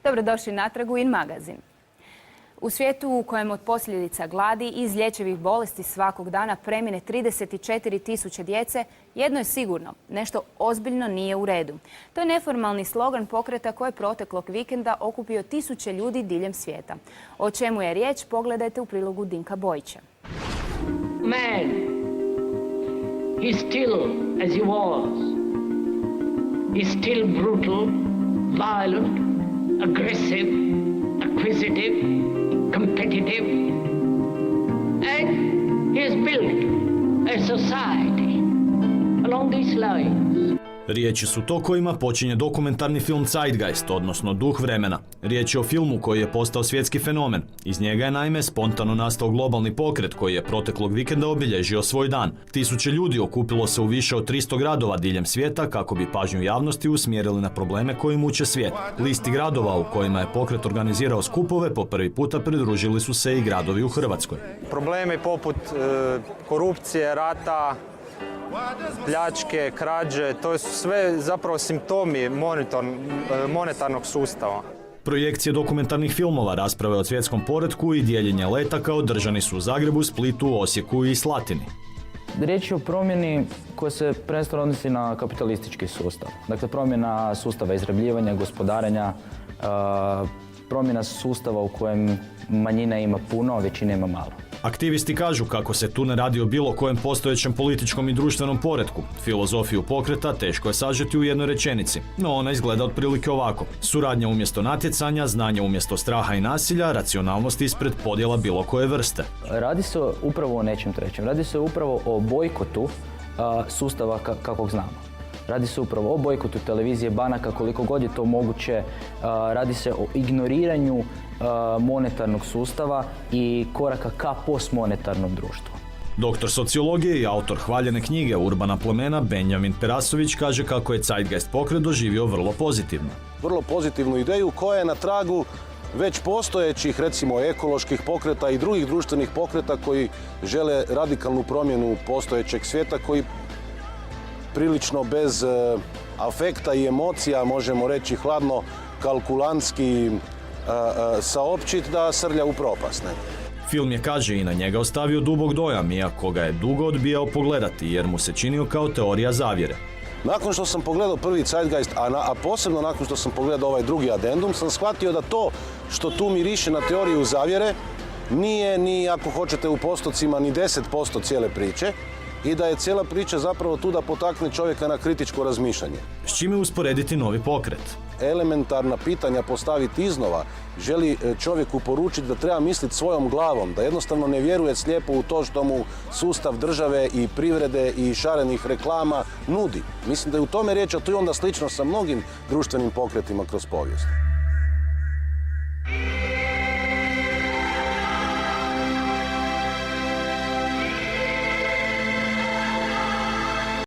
Dobrodošli natrag u In magazin. U svijetu u kojem od posljedica gladi i izlječivih bolesti svakog dana premine 34.000 djece, jedno je sigurno, nešto ozbiljno nije u redu. To je neformalni slogan pokreta koji je proteklog vikenda okupio tisuće ljudi diljem svijeta. O čemu je riječ, pogledajte u prilogu Dinka Bojića. Man, he's still as he was. He's still brutal, violent, aggressive, acquisitive, competitive, and he has built a society along these lines. Riječi su to kojima počinje dokumentarni film Zeitgeist, odnosno Duh vremena. Riječ je o filmu koji je postao svjetski fenomen. Iz njega je naime spontano nastao globalni pokret koji je proteklog vikenda obilježio svoj dan. Tisuće ljudi okupilo se u više od 300 gradova diljem svijeta kako bi pažnju javnosti usmjerili na probleme koji muče svijet. Listi gradova u kojima je pokret organizirao skupove po prvi puta pridružili su se i gradovi u Hrvatskoj. Problemi poput korupcije, rata, pljačke, krađe, to su sve zapravo simptomi monetarnog sustava. Projekcije dokumentarnih filmova, rasprave o svjetskom poretku i dijeljenje letaka održani su u Zagrebu, Splitu, Osijeku i Slatini. Riječ je o promjeni koja se prvenstveno odnosi na kapitalistički sustav. Dakle, promjena sustava izrabljivanja, gospodarenja, promjena sustava u kojem manjina ima puno, a većina ima malo. Aktivisti kažu kako se tu ne radi o bilo kojem postojećem političkom i društvenom poretku. Filozofiju pokreta teško je sažeti u jednoj rečenici, no ona izgleda otprilike ovako. Suradnja umjesto natjecanja, znanje umjesto straha i nasilja, racionalnost ispred podjela bilo koje vrste. Radi se upravo o nečem trećem. Radi se upravo o bojkotu sustava kakvog znamo. Radi se upravo o bojkotu televizije, banaka, koliko god je to moguće. Radi se o ignoriranju monetarnog sustava i koraka ka postmonetarnom društvu. Doktor sociologije i autor hvaljene knjige Urbana plemena Benjamin Perasović kaže kako je Zeitgeist pokret doživio vrlo pozitivno. Vrlo pozitivnu ideju koja je na tragu već postojećih, recimo, ekoloških pokreta i drugih društvenih pokreta koji žele radikalnu promjenu postojećeg svijeta, koji prilično bez afekta i emocija, možemo reći hladno, kalkulantski saopćit da srlja u propast. Film je, kaže, i na njega ostavio dubok dojam, iako ga je dugo odbijao pogledati jer mu se činio kao teorija zavjere. Nakon što sam pogledao prvi Zeitgeist, a posebno nakon što sam pogledao ovaj drugi adendum, sam shvatio da to što tu miriše na teoriju zavjere nije ni, ako hoćete u postocima, ni 10% cijele priče, i da je cijela priča zapravo tu da potakne čovjeka na kritičko razmišljanje. S čime usporediti novi pokret? Elementarna pitanja postaviti iznova. Želi čovjeku poručiti da treba misliti svojom glavom, da jednostavno ne vjeruje slijepo u to što mu sustav države i privrede i šarenih reklama nudi. Mislim da je u tome riječ, a to je onda slično sa mnogim društvenim pokretima kroz povijest.